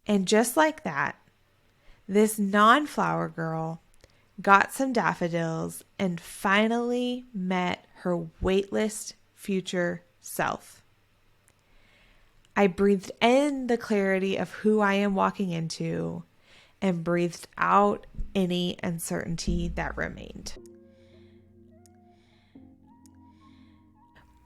And just like that, this non-flower girl got some daffodils and finally met her weightless future self. I breathed in the clarity of who I am walking into and breathed out any uncertainty that remained.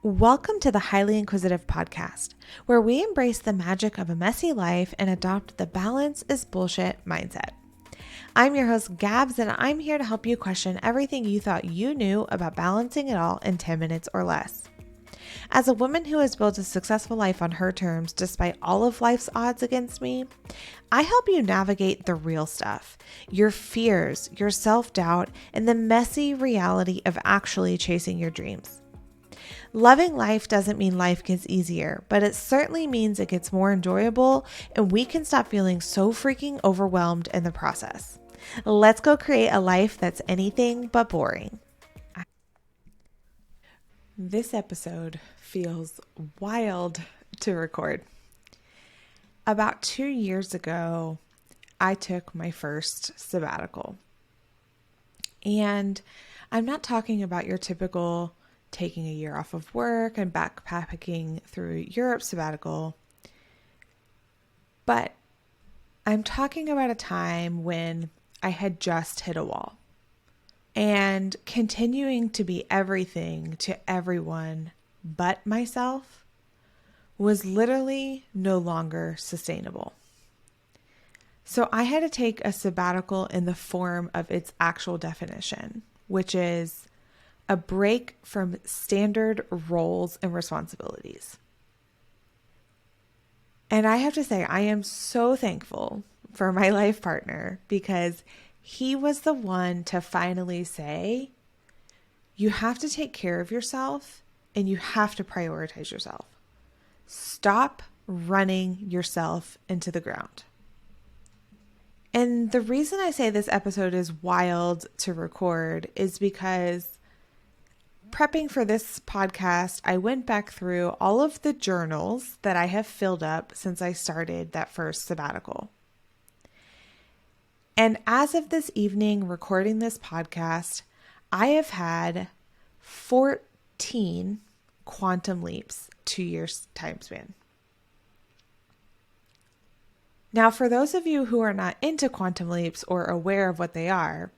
Welcome to the Highly Inquisitive podcast, where we embrace the magic of a messy life and adopt the balance is bullshit mindset. I'm your host, Gabs, and I'm here to help you question everything you thought you knew about balancing it all in 10 minutes or less. As a woman who has built a successful life on her terms despite all of life's odds against me, I help you navigate the real stuff, your fears, your self-doubt, and the messy reality of actually chasing your dreams. Loving life doesn't mean life gets easier, but it certainly means it gets more enjoyable and we can stop feeling so freaking overwhelmed in the process. Let's go create a life that's anything but boring. This episode feels wild to record. About 2 years ago, I took my first sabbatical. And I'm not talking about your typical taking a year off of work and backpacking through Europe sabbatical. But I'm talking about a time when I had just hit a wall and continuing to be everything to everyone but myself was literally no longer sustainable. So I had to take a sabbatical in the form of its actual definition, which is a break from standard roles and responsibilities. And I have to say, I am so thankful for my life partner because he was the one to finally say, you have to take care of yourself and you have to prioritize yourself. Stop running yourself into the ground. And the reason I say this episode is wild to record is because prepping for this podcast, I went back through all of the journals that I have filled up since I started that first sabbatical. And as of this evening, recording this podcast, I have had 14 quantum leaps, 2 years time span. Now, for those of you who are not into quantum leaps or aware of what they are,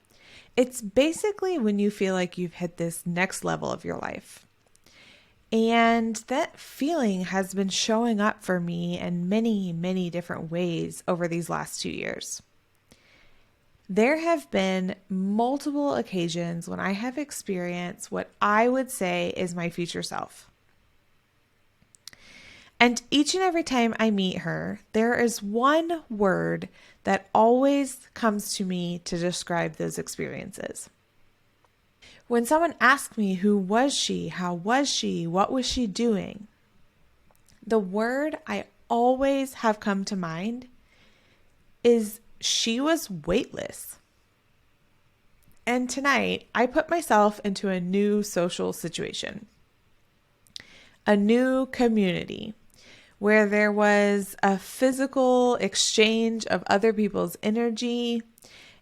it's basically when you feel like you've hit this next level of your life. And that feeling has been showing up for me in many, many different ways over these last 2 years. There have been multiple occasions when I have experienced what I would say is my future self. And each and every time I meet her, there is one word that always comes to me to describe those experiences. When someone asks me, who was she? How was she? What was she doing? The word I always have come to mind is she was weightless. And tonight, I put myself into a new social situation, a new community, where there was a physical exchange of other people's energy.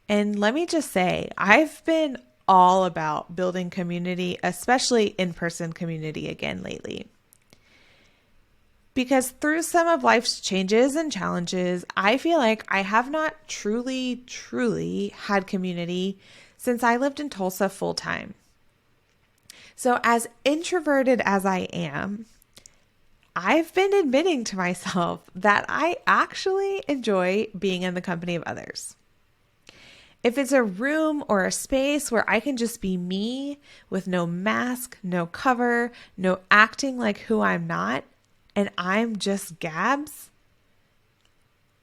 And let me just say, I've been all about building community, especially in-person community again lately. Because through some of life's changes and challenges, I feel like I have not truly had community since I lived in Tulsa full time. So as introverted as I am, I've been admitting to myself that I actually enjoy being in the company of others. If it's a room or a space where I can just be me with no mask, no cover, no acting like who I'm not, and I'm just Gabs,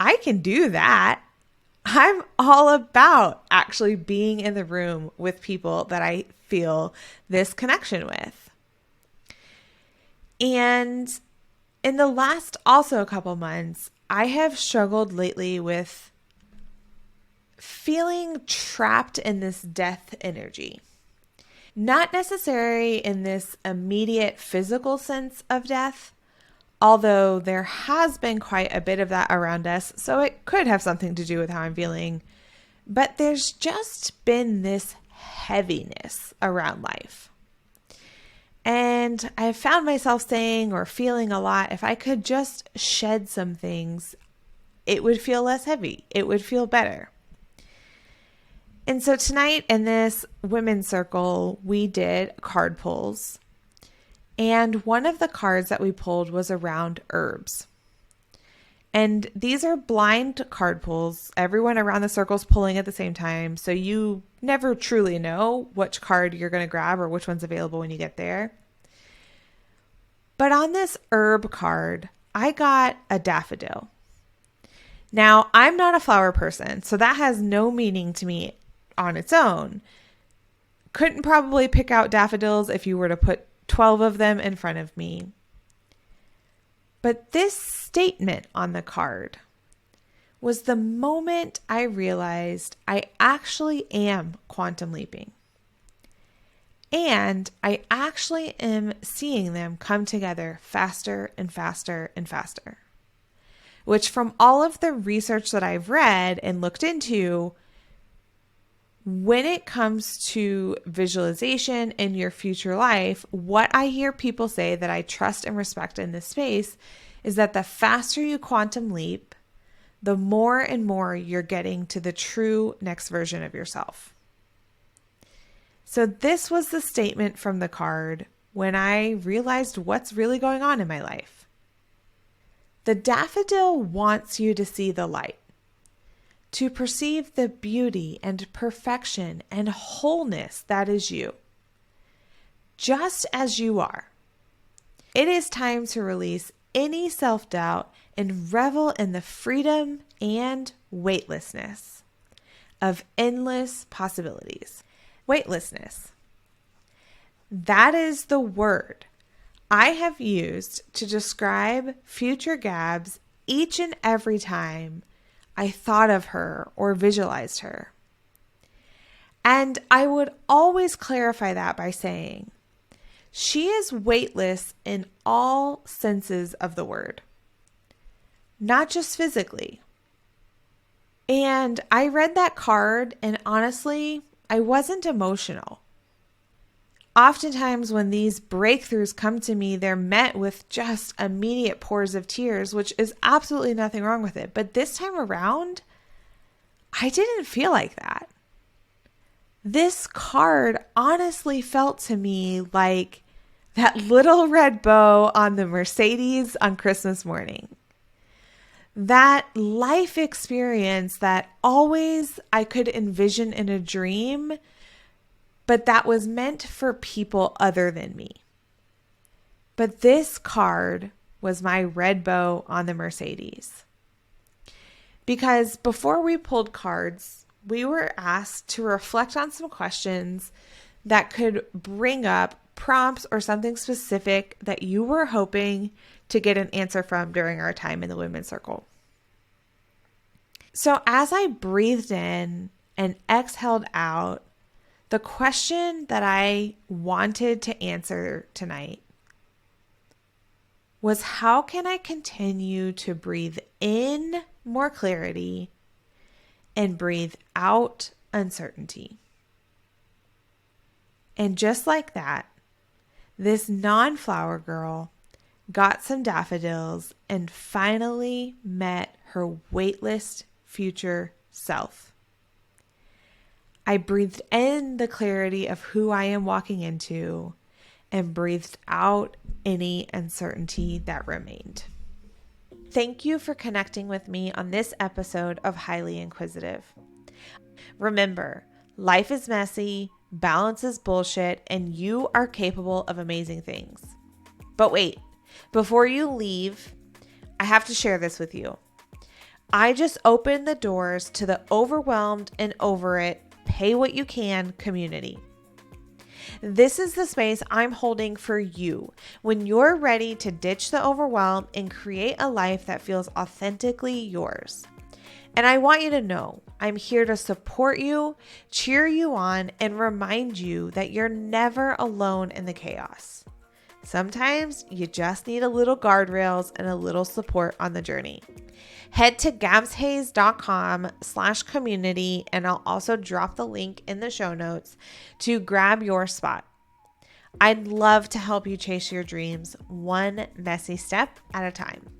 I can do that. I'm all about actually being in the room with people that I feel this connection with. And in the last also a couple months, I have struggled lately with feeling trapped in this death energy. Not necessarily in this immediate physical sense of death, although there has been quite a bit of that around us, so it could have something to do with how I'm feeling. But there's just been this heaviness around life. And I found myself saying or feeling a lot, if I could just shed some things, it would feel less heavy. It would feel better. And so tonight in this women's circle, we did card pulls. And one of the cards that we pulled was around herbs. And these are blind card pulls. Everyone around the circle is pulling at the same time. So you never truly know which card you're going to grab or which one's available when you get there. But on this herb card, I got a daffodil. Now, I'm not a flower person, so that has no meaning to me on its own. Couldn't probably pick out daffodils if you were to put 12 of them in front of me. But this statement on the card was the moment I realized I actually am quantum leaping. And I actually am seeing them come together faster and faster and faster. Which, from all of the research that I've read and looked into, when it comes to visualization in your future life, what I hear people say that I trust and respect in this space is that the faster you quantum leap, the more and more you're getting to the true next version of yourself. So this was the statement from the card when I realized what's really going on in my life. The daffodil wants you to see the light, to perceive the beauty and perfection and wholeness that is you, just as you are. It is time to release any self-doubt and revel in the freedom and weightlessness of endless possibilities. Weightlessness. That is the word I have used to describe future Gabs each and every time I thought of her or visualized her. And I would always clarify that by saying, she is weightless in all senses of the word, not just physically. And I read that card and honestly, I wasn't emotional. Oftentimes when these breakthroughs come to me, they're met with just immediate pours of tears, which is absolutely nothing wrong with it. But this time around, I didn't feel like that. This card honestly felt to me like that little red bow on the Mercedes on Christmas morning. That life experience that always I could envision in a dream, but that was meant for people other than me. But this card was my red bow on the Mercedes. Because before we pulled cards, we were asked to reflect on some questions that could bring up prompts or something specific that you were hoping to get an answer from during our time in the women's circle. So as I breathed in and exhaled out, the question that I wanted to answer tonight was, how can I continue to breathe in more clarity and breathe out uncertainty? And just like that, this non-flower girl got some daffodils and finally met her weightless future self. I breathed in the clarity of who I am walking into and breathed out any uncertainty that remained. Thank you for connecting with me on this episode of Highly Inquisitive. Remember, life is messy, balance is bullshit, and you are capable of amazing things. But wait, before you leave, I have to share this with you. I just opened the doors to the Overwhelmed and Over It, Pay What You Can community. This is the space I'm holding for you when you're ready to ditch the overwhelm and create a life that feels authentically yours. And I want you to know I'm here to support you, cheer you on, and remind you that you're never alone in the chaos. Sometimes you just need a little guardrails and a little support on the journey. Head to gabshayes.com/community, and I'll also drop the link in the show notes to grab your spot. I'd love to help you chase your dreams one messy step at a time.